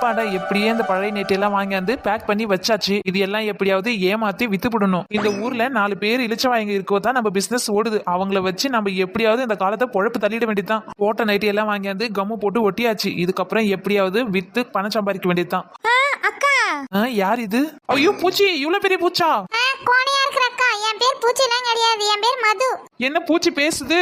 அப்பாடா எப்படியே இந்த பழைய நைட்டி எல்லாம் வாங்கியாந்து பேக் பண்ணி வச்சாச்சு. இது எல்லாம் எப்படியாவது ஏமாத்தி வித்துப்படணும். இந்த ஊர்ல 4 பேர் இளிச்சவாயங்க இருக்கோதான் நம்ம பிசினஸ் ஓடுது. அவங்கள வச்சு நம்ம எப்படியாவது இந்த காலத்தை பொழப்பு தள்ளிட வேண்டியதுதான். போட்ட நைட்டி எல்லாம் வாங்கியாந்து கம்மு போட்டு ஒட்டியாச்சு. இதுக்கப்புறம் எப்படியாவது வித்து பணம் சம்பாதிக்க வேண்டியதுதான். அக்கா யார் இது? ஐயோ பூச்சி, இவ்வளவு பெரிய பூச்சா? கோணையா இருக்கிற அக்கா, என் பேர் பூச்சி எல்லாம் கிடையாது, என் பேர் மது. என்ன பூச்சி பேசுது?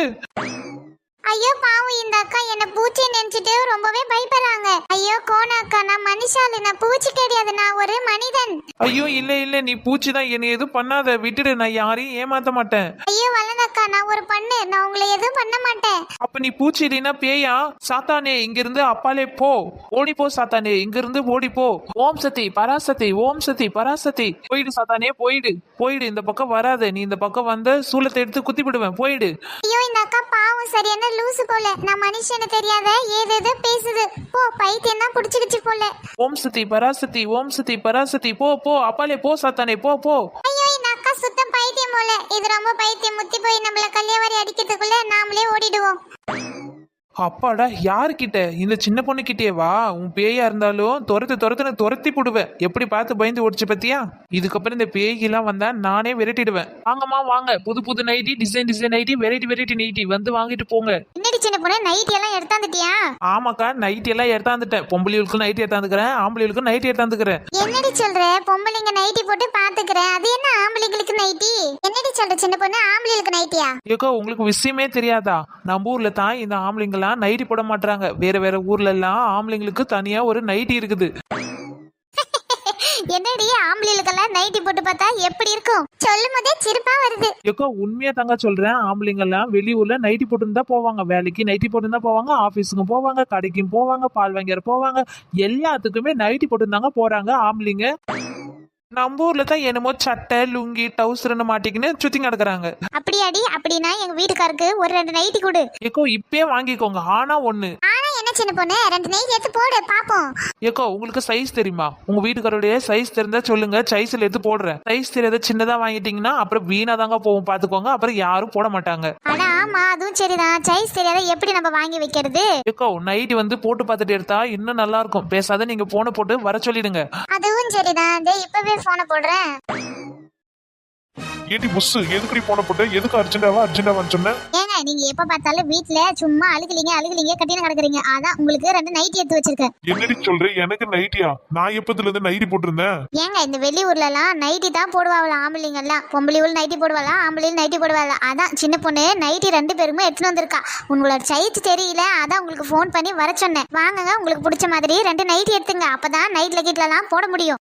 ஐயோ பாவம், இந்த அக்கா என்ன பூச்சி நினைச்சிட்டு ரொம்பவே பயப்படுறாங்க. ஐயோ கோண அக்கா, நான் மனுஷாலு, நான் பூச்சி கிடையாது, நான் ஒரு மனிதன். ஐயோ இல்ல இல்ல, நீ பூச்சி தான். என்ன எதுவும் பண்ணாத, விட்டுடு. நான் யாரையும் ஏமாத்த மாட்டேன். ஐயோ வல்லதக்கா, நான் ஒரு பண்ணு, நான் உங்களை எதுவும் பண்ண மாட்டேன். அப்ப நீ பூச்சி இல்லைன்னா பேயா? சாத்தானே இங்க இருந்து அப்பாலே போ, ஓடி போ சாத்தானே, இங்க இருந்து ஓடி போ. ஓம் சக்தி பராசக்தி, ஓம் சக்தி பராசக்தி. போயிடு சாத்தானே, போயிடு போயிடு. இந்த பக்கம் வராத. நீ இந்த பக்கம் வந்த சூலத்தை எடுத்து குத்தி விடுவேன். போயிடு. ஐயோ இந்த அக்கா பாவம், சரியான லூசு போல. நான் மனுஷனு தெரியாத ஏதேதோ பேசுது. போ, பைத்தியம் தான் புடிச்சுக்கிச்சு போல. ஓம் சக்தி பராசக்தி, ஓம் சக்தி பராசக்தி. போ போ அப்பாலே போ சாத்தானே, போ போ. ஐயோ இந்த அக்கா சுத்தம் பைத்தியம் போல. இது ரொம்ப பைத்தியம். முத்தி போய் நம்மள கல்யாணி அடிக்கிறதுக்குள்ள நாமளே ஓடிடுவோம். அப்பாடா, யாருக்கிட்ட? இந்த சின்ன பொண்ணு கிட்டே வா. உன் பேயா இருந்தாலும் துரத்தி போடுவேன். எப்படி பார்த்து பயந்து ஓடிச்சு பத்தியா? இதுக்கப்புறம் இந்த பேய்கெல்லாம் வந்தா நானே விரட்டிடுவேன். வாங்கம்மா வாங்க, புது புது nighty, design nighty, variety nighty வந்து வாங்கிட்டு போங்க. என்னடி சின்ன பொண்ணு, நைட்டி எல்லாம் எடுத்தாந்துட்டியா? ஆமாக்கா, நைட்டி எல்லாம் எடுத்தாந்துட்டேன். பொம்பளைகளுக்கும் நைட்டி எடுத்தாந்துக்கிறேன், ஆம்பளைகளுக்கும் நைட்டி எடுத்தாந்துக்கிறேன். என்னடி சொல்ற? பொம்பளைங்க நைட்டி போட்டு பாத்துக்கிறேன், அது என்ன ஆம்பளைங்களுக்கு நைட்டி? என்னடி சொல்ற சின்ன பொண்ணு, ஆம்பளைங்களுக்கு நைட்டியா? ஏக்கா உங்களுக்கு விஷயமே தெரியாதா? நம்ம ஊர்ல தான் இந்த ஆம்பளைங்கெல்லாம் நைட்டி போட மாட்டாங்க. வேற ஊர்ல எல்லாம் ஆம்பளைங்களுக்கு தனியா ஒரு நைட்டி இருக்குது. என்னடி ஆம்பளைங்களுக்கெல்லாம் நைட்டி போட்டு பார்த்தா எப்படி இருக்கும்? சொல்லும் போதே சிரிப்பா வருது. ஏக்கா உண்மையா தாங்க சொல்றேன். ஆம்பளைங்க எல்லாம் வெளியூர்ல நைட்டி போட்டு தான் போவாங்க. வேலைக்கு நைட்டி போட்டு தான் போவாங்க, ஆபீஸுக்கும் போவாங்க, கடைக்கும் போவாங்க, பால் வாங்கிற போவாங்க. எல்லாத்துக்குமே நைட்டி போட்டு தாங்க போறாங்க ஆம்பளைங்க. நம்ம ஊர்ல தான் என்னமோ சட்டை லுங்கி டவுசர்னு மாட்டிக்கின்னு சுத்தி கிடக்குறாங்க. அப்படியாடி? அப்படின்னா எங்க வீட்டுக்காருக்கு ஒரு 2 நைட்டி கொடு. ஏக்கோ இப்பயே வாங்கிக்கோங்க. ஆனா ஒண்ணு. ஆனா என்ன சின்ன பொண்ணு, 2 நைட்டி எடுத்து போடு பாப்போம். ஏக்கோ உங்களுக்கு சைஸ் தெரியுமா? உங்க வீட்டுக்காரோடைய சைஸ் தெரிஞ்சா சொல்லுங்க, சைஸ்ல எடுத்து போடுறேன். சைஸ் தெரியாத சின்னதா வாங்கிட்டீங்கன்னா அப்புறம் வீணா தாங்க போகும், பாத்துக்கோங்க. அப்புறம் யாரும் போட மாட்டாங்க. ஆனா ஆமா, அதுவும் சரிதான். சைஸ் தெரியாத எப்படி நம்ம வாங்கி வைக்கிறது? ஏக்கோ நைட்டி வந்து போட்டு பார்த்துட்டு எடுத்தா இன்னும் நல்லா இருக்கும். பேசாத, நீங்க போன போட்டு வர சொல்லிடுங்க. அதுவும் சரிதான். இப்பவே போன போடுறேன். ஏடி புஸ், எதுக்குடி போன போட்டு? எதுக்கு அர்ஜென்டாவான்னு சொன்ன? ஏங்க நீங்க எப்ப பார்த்தாலும் வீட்ல சும்மா அழுகுலீங்க கட்டின கிடக்குறீங்க. அதான் உங்களுக்கு 2 நைட்டி எடுத்து வச்சிருக்கேன். என்னடி சொல்ற? எனக்கு நைட்டியா? நான் எப்பத்துல இருந்து நைட்டி போட்டிருந்தேன்? ஏங்க இந்த வெளியூர்ல எல்லாம் நைட்டி தான் போடுவாங்களா ஆம்பளைங்க எல்லாம். பொம்பளைகள் நைட்டி போடுவாளா, ஆம்பளைகள் நைட்டி போடுவாளா. அதான் சின்ன பொண்ணு நைட்டி 2 பேருமே எடுத்துட்டு வந்திருக்கா. உங்களோட சைஸ் தெரியல, அதான் உங்களுக்கு ஃபோன் பண்ணி வர சொன்னேன். வாங்குங்க, உங்களுக்கு பிடிச்ச மாதிரி 2 நைட்டி எடுத்துங்க. அப்பதான் நைட்ல கீட்லாம் போட முடியும்.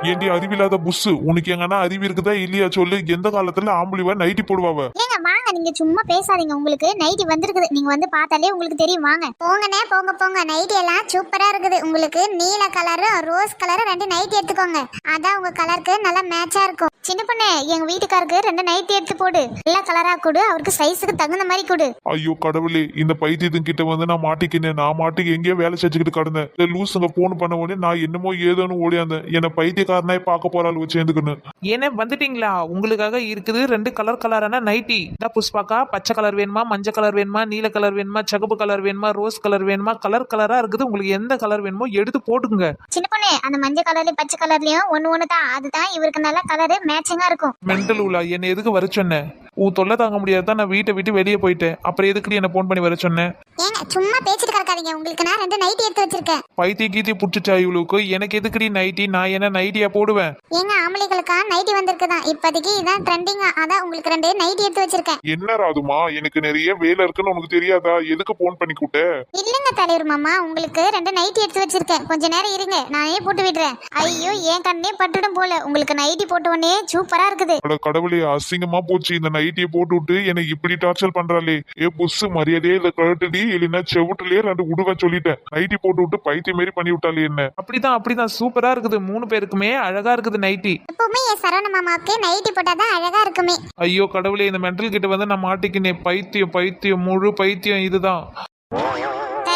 ஏண்டி அறிவில்லாத புஸ், உனக்கு எங்கன்னா அறிவு இருக்குதா இல்லையா சொல்லு. எந்த காலத்துல ஆம்பளிவா நைட்டி போடுவாவ? ஏங்க வாங்க, நீங்க சும்மா பேசாதீங்க. உங்களுக்கு நைட்டி வந்திருக்குது, நீங்க வந்து பார்த்தாலே உங்களுக்கு தெரியும். வாங்க போங்கண்ணே, போங்க. நைட்டி எல்லாம் சூப்பரா இருக்குது. உங்களுக்கு நீல கலரு ரோஸ் கலரு 2 நைட்டி எடுத்துக்கோங்க. அதான் உங்க கலருக்கு நல்லா மேட்சா இருக்கும். சின்ன பொண்ணு, எங்க வீட்டுக்காருக்கு 2 நைட்டி எடுத்து போடு. எல்லா கலரா கொடு, அவருக்கு சைஸுக்கு தகுந்த மாதிரி கொடு. ஐயோ கடவுளே, இந்த பைத்தியத்தின் கிட்ட வந்து நான் மாட்டிக்கினேன். நான் மாட்டுக்கு எங்கேயோ வேலை செஞ்சுக்கிட்டு கடந்தேன். இந்த லூசுங்க போன் பண்ண உடனே நான் என்னமோ ஏதோன்னு ஓடியாந்தேன். என்ன பைத்தியக்காரனாய் பார்க்க போறாள் சேர்ந்துக்கணும். ஏன்னா வந்துட்டீங்களா? உங்களுக்காக இருக்குது 2 கலரான நைட்டி. புஷ்பாக்கா, பச்சை கலர் வேணுமா, மஞ்சள் கலர் வேணுமா, நீல கலர் வேணுமா, சிகப்பு கலர் வேணுமா, ரோஸ் கலர் வேணுமா? கலரா இருக்குது. உங்களுக்கு எந்த கலர் வேணுமோ எடுத்து போட்டுக்குங்க. சின்ன பொண்ணு, அந்த மஞ்சள் கலர்லயும் பச்சை கலர்லயும் ஒண்ணு தான். அதுதான் இவருக்கு நல்ல கலரு மேட்சிங்கா இருக்கும். மெண்டல் உலா, என்ன எதுக்கு வர சொன்னேன்? உன் தொல்லை தாங்க முடியாதான் நான் வீட்டை விட்டு வெளியே போயிட்டேன். அப்புறம் எதுக்கு என்ன போன் பண்ணி வர சொன்னேன்? ஏங்க சும்மா பேசிட்டு கிடக்காதீங்க. உங்களுக்கு நான் 2 நைட்டி எடுத்து வச்சிருக்கேன். பைத்திய கீத்தி புடிச்சா இவளுக்கு? எனக்கு எதுக்குடி நைட்டி? நான் என்ன நைட்டியா போடுவேன்? ஏங்க ஆம்பளைகளுக்கா நைட்டி வந்திருக்குதான். இப்போதைக்கு இதான் ட்ரெண்டிங்கா. அதான் உங்களுக்கு 2 நைட்டி எடுத்து வச்சிருக்கேன். என்ன ராதுமா, எனக்கு நிறைய வேலை இருக்குன்னு உனக்கு தெரியாதா? எதுக்கு போன் பண்ணி கூட்ட? இல்லங்க தலைவர் மாமா, உங்களுக்கு 2 நைட்டி எடுத்து வச்சிருக்கேன். கொஞ்ச நேரம் இருங்க, நானே போட்டு விடுறேன். ஐயோ என் கண்ணே பட்டுடும் போல. உங்களுக்கு நைட்டி போட்ட உடனே சூப்பரா இருக்குது. அட கடவுளே, அசிங்கமா போச்சு. இந்த நைட்டியை போட்டு விட்டு எனக்கு இப்படி டார்ச்சர் பண்றாளே. ஏ புஸ், மரியாதையே இதை கழட்டுடி, இல்லைன்னா செவுட்டுலயே 2 விடுவேன் சொல்லிட்டேன். நைட்டி போட்டு விட்டு பைத்திய மாரி பண்ணி விட்டாலே என்ன? அப்படிதான் சூப்பரா இருக்குது. 3 பேருக்குமே அழகா இருக்குது நைட்டி. எப்பவுமே என் சரவண மாமாவுக்கு நைட்டி போட்டாதான் அழகா இருக்குமே. ஐயோ கடவுளே, இந்த மெண்டல் கிட்ட வந்து நான் மாட்டிக்கினேன். பைத்தியம் முழு பைத்தியம் இதுதான்.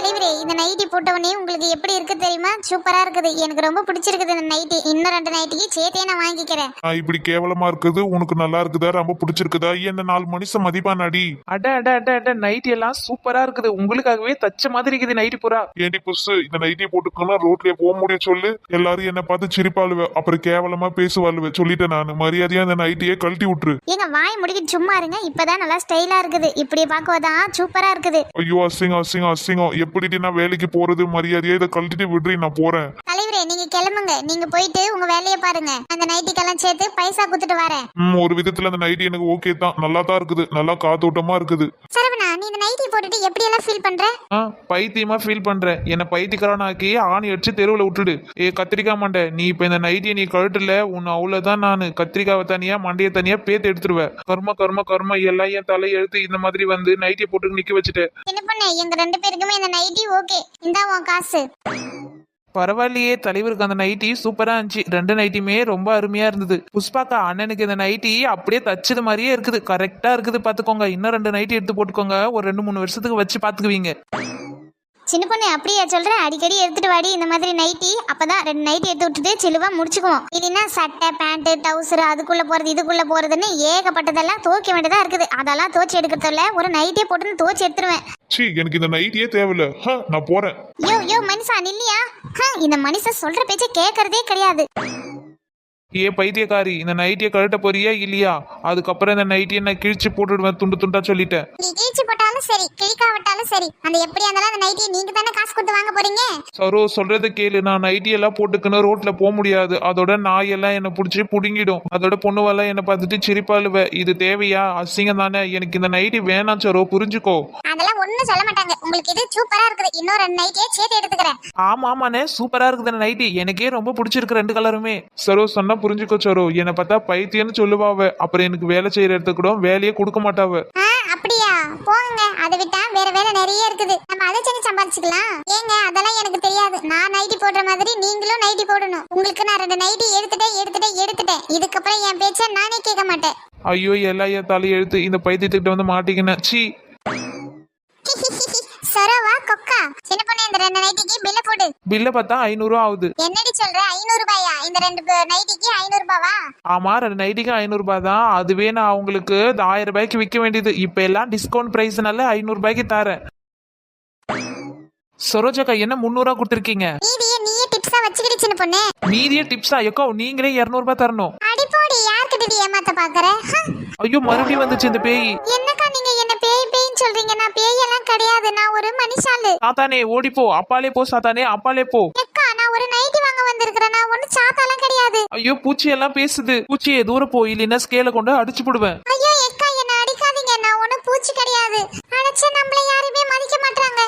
தலைவரே, இந்த நைட்டி போட்டவனே உங்களுக்கு எப்படி இருக்கு தெரியுமா? சூப்பரா இருக்குது. எனக்கு ரொம்ப பிடிச்சிருக்குது இந்த நைட்டி. இன்னும் 2 நைட்டிக்கு சேர்த்தே நான் வாங்கிக்கிறேன். இப்படி கேவலமா இருக்குது உனக்கு நல்லா இருக்குதா ரொம்ப பிடிச்சிருக்குதா என்ன 4 மனுஷன் மதிப்பானாடி? அட அட அட அட நைட்டி எல்லாம் சூப்பரா இருக்குது. உங்களுக்காகவே தச்ச மாதிரி இருக்குது நைட்டி பூரா. ஏண்டி புஸ்ஸு இந்த நைட்டியை போட்டுக்கணும் ரோட்லயே போக முடியும் சொல்லு? எல்லாரும் என்ன பார்த்து சிரிப்பாளுவ, அப்புறம் கேவலமா பேசுவாளுவ. சொல்லிட்டேன் நான், மரியாதையா அந்த நைட்டியை கழட்டி விட்டுரு. ஏங்க வாய் முடிக்கிட்டு சும்மா இருங்க. இப்பதான் நல்லா ஸ்டைலா இருக்குது. இப்படி பார்க்கதான் சூப்பரா இருக்குது. ஐயோ அசிங்கம் அசிங்கம் அசிங்கம். எப்படி நான் வேலைக்கு போறது? மரியாதையா இதை கழட்டிட்டு விடுறேன், நான் போறேன். தலைவரே, நீங்க கிளம்புங்க. நீங்க போயிட்டு உங்க வேலையை பாருங்க. அந்த நைட்டிக்கெல்லாம் சேர்த்து பைசா குடுத்துட்டு வரேன். ஒரு விதத்துல அந்த நைட்டி எனக்கு ஓகே தான், நல்லா தான் இருக்குது, நல்லா காத்தோட்டமா இருக்குது. சரவணா, நீ இந்த நைட்டி போட்டுட்டு எப்படி எல்லாம் ஃபீல் பண்ற? பைத்தியமா ஃபீல் பண்றேன். என்ன பைத்தியக்காரனாக்கி ஆணி அடிச்சு தெருவுல விட்டுடு. கத்திரிக்காய் மண்டை, நீ இப்ப இந்த நைட்டியை நீ கழட்டல உன்னை அவ்வளவுதான். நான் கத்திரிக்காவை தனியா மண்டைய தனியா பேத்து எடுத்துருவேன். கர்ம கர்ம கர்ம எல்லாம் என் தலை எழுத்து இந்த மாதிரி வந்து நைட்டியை போட்டு நிக்க வச்சுட்டு. என்ன பண்ண, எங்க 2 பேருக்குமே இந்த நைட்டி ஓகே. இந்தா உன் காசு. பரவாயில்லையே, தலைவருக்கு அந்த நைட்டி சூப்பரா இருந்துச்சு. 2 நைட்டியுமே ரொம்ப அருமையா இருந்தது. புஷ்பாக்கா அண்ணனுக்கு இந்த நைட்டி அப்படியே தச்சது மாதிரியே இருக்குது. கரெக்டா இருக்குது பாத்துக்கோங்க. இன்னும் 2 நைட்டி எடுத்து போட்டுக்கோங்க. ஒரு 2-3 வருஷத்துக்கு வச்சு பாத்துக்குவீங்க. சின்ன பொண்ணு அப்படியா சொல்ற? அடிக்கடி எடுத்துட்டு வாடி இந்த மாதிரி நைட்டி. அப்பதான் 2 நைட்டி எடுத்து விட்டுட்டு சிலுவா முடிச்சுக்குவோம். இல்லைன்னா சட்டை பேண்ட் டவுசர் அதுக்குள்ள போறது இதுக்குள்ள போறதுன்னு ஏகப்பட்டதெல்லாம் துவைக்க வேண்டியதா இருக்குது. அதெல்லாம் துவைச்சு எடுக்கிறதுல ஒரு நைட்டியே போட்டு துவைச்சு எடுத்துருவேன். எனக்கு இந்த நைட்டியே தேவையில்ல, நான் போறேன். யோ மனுஷா நில்லியா? இந்த மனுஷன் சொல்ற பேச்ச கேட்கறதே கிடையாது. பைத்தியக்காரி, இந்த நைட்டியை கழட்ட போறியா இல்லையா? அதுக்கப்புறம் இந்த நைட்டியை நான் கிழிச்சு போட்டுடுவேன், துண்டு துண்டா சொல்லிட்டேன். நீ கிழிச்சு போட்டாலும் சரி கிழிக்காவிட்டாலும் சரி, அந்த எப்படியா இருந்தாலும் அந்த நைட்டியை நீங்க தானே காசு கொடுத்து வாங்க போறீங்க. சரோ சொல்றதை கேளு. நான் நைட்டி எல்லாம் போட்டுக்கணும் ரோட்ல போக முடியாது. அதோட நாயெல்லாம் என்ன பிடிச்சி புடுங்கிடும். அதோட பொண்ணுவெல்லாம் என்ன பார்த்துட்டு சிரிப்பாளுவ. இது தேவையா? அசிங்கம் தானே. எனக்கு இந்த நைட்டி வேணாம் சரோ, புரிஞ்சுக்கோ. அதெல்லாம் ஒண்ணும் சொல்ல மாட்டாங்க. உங்களுக்கு இது சூப்பரா இருக்குது. இன்னும் 2 நைட்டியே சேர்த்து எடுத்துக்கிறேன். ஆமாமாண்ணே, சூப்பரா இருக்குது அந்த நைட்டி. எனக்கே ரொம்ப பிடிச்சிருக்கு 2 கலருமே. சரோ சொன்னா புரிஞ்சுக்கோ சரோ. என்னை பார்த்தா பைத்தியன்னு சொல்லுவாவ. அப்புறம் எனக்கு வேலை செய்யற இடத்துக்கு கூட வேலையே கொடுக்க மாட்டாவ. அப்படியா? போங்க. அதை விட்டா வேற வேலை நிறைய இருக்குது. நம்ம அதை செஞ்சு சம்பாதிச்சுக்கலாம். ஏங்க அதெல்லாம் எனக்கு தெரியாது. நான் நைட்டி போடுற மாதிரி நீங்களும் நைட்டி போடணும். உங்களுக்கு நான் 2 நைட்டி எடுத்துட்டேன். இதுக்கப்புறம் என் பேச்ச நானே கேட்க மாட்டேன். ஐயோ எல்லாம் என் தலை எழுத்து. இந்த பைத்தியத்துக்கிட்ட வந்து மாட்டிக்கினேன். சீ. சரவா கொக்கா, சின்ன பொண்ணு இந்த 2 நைட்டிக்கு பில்ல போடு. பில்ல பார்த்தா 500 ரூபா ஆகுது. என்னடி சொல்ற? 500 ரூபாயா? இந்த 2 நைட்டிக்கு 500 ரூபாவா? ஆமா, 2 நைட்டிக்கு 500 ரூபாய் தான். அதுவே நான் அவங்களுக்கு 1000 ரூபாய்க்கு விற்க வேண்டியது. இப்ப எல்லாம் டிஸ்கவுண்ட் பிரைஸ்னால 500 ரூபாய்க்கு தரேன். சரோஜாக்கா என்ன 300 ரூபா கொடுத்துருக்கீங்க? நீயே டிப்ஸா வச்சுக்கிட்டு சின்ன பொண்ணு. மீதிய டிப்ஸா? எக்கோ நீங்களே 200 ரூபாய் தரணும். அடி போடி, யார்கிட்ட ஏமாத்த பாக்குற? ஐயோ மறுபடியும் வந்துச்சு இந்த பேய். என்னக்கா நீங்க என்ன பேய்ன்னு சொல்றீங்க? நான் பேயெல்லாம் கிடையாது. நான் ஒரு மனுஷாலு. சாத்தானே ஓடிப்போ, அப்பாலே போ. சாத்தானே அப்பாலே போ. அக்கா, நான் ஒரு நைட்டி வாங்க வந்திருக்கிறேன். நான் ஒண்ணு சாத்தாலாம் கிடையாது. ஐயோ பூச்சி எல்லாம் பேசுது. பூச்சியே தூர போ, இல்லைன்னா ஸ்கேல கொண்டு அடிச்சு போடுவேன். ஐயோ அக்கா, என்ன அடிக்காதீங்க. நான் ஒண்ணு பூச்சி கிடையாது. அடைச்ச நம்மள யாருமே மதிக்க மாட்டாங்க.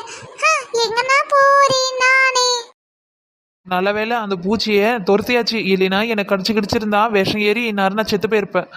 எங்கனா போறேன் நானே. நல்ல வேளை அந்த பூச்சியை துரத்தியாச்சு. இல்லைன்னா எனக்கு கடிச்சிருந்தா விஷம் ஏறி இந்நேரம் நான் செத்து போயிருப்பேன்.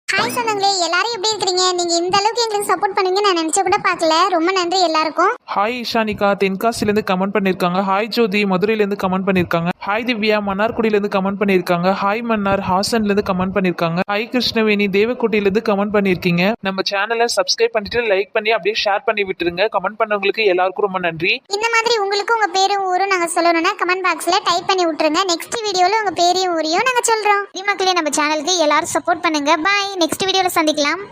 ஹாய் சொந்தங்களே, எல்லாரும் எப்படி இருக்கீங்க? நீங்க இந்த அளவுக்கு எங்களுக்கு சப்போர்ட் பண்ணுவீங்க நான் நினைச்ச கூட பார்க்கல. ரொம்ப நன்றி எல்லாருக்கும். ஹாய் இஷானிகா தென்காசில இருந்து கமெண்ட் பண்ணிருக்காங்க. ஹாய் ஜோதி மதுரையில இருந்து கமெண்ட் பண்ணிருக்காங்க. ஹாய் திவ்யா மன்னார்குடியில இருந்து கமெண்ட் பண்ணிருக்காங்க. ஹாய் மன்னார் ஹாசன்ல இருந்து கமெண்ட் பண்ணிருக்காங்க. ஹாய் கிருஷ்ணவேணி தேவக்கோட்டையில இருந்து கமெண்ட் பண்ணிருக்கீங்க. நம்ம சேனலை சப்ஸ்கிரைப் பண்ணிட்டு லைக் பண்ணி அப்படியே ஷேர் பண்ணி விட்டுருங்க. கமெண்ட் பண்ணவங்களுக்கு எல்லாருக்கும் ரொம்ப நன்றி. இந்த மாதிரி உங்களுக்கு உங்க பேரும் ஊரும் நாங்க சொல்லணும்னா கமெண்ட் பாக்ஸ்ல டைப் பண்ணி விட்டுருங்க. நெக்ஸ்ட் வீடியோல உங்க பேரையும் ஊரையும் நாங்க சொல்றோம். மக்களே, நம்ம சேனலுக்கு எல்லாரும் சப்போர்ட் பண்ணுங்க. பாய். நெக்ஸ்ட் வீடியோல சந்திக்கலாம்.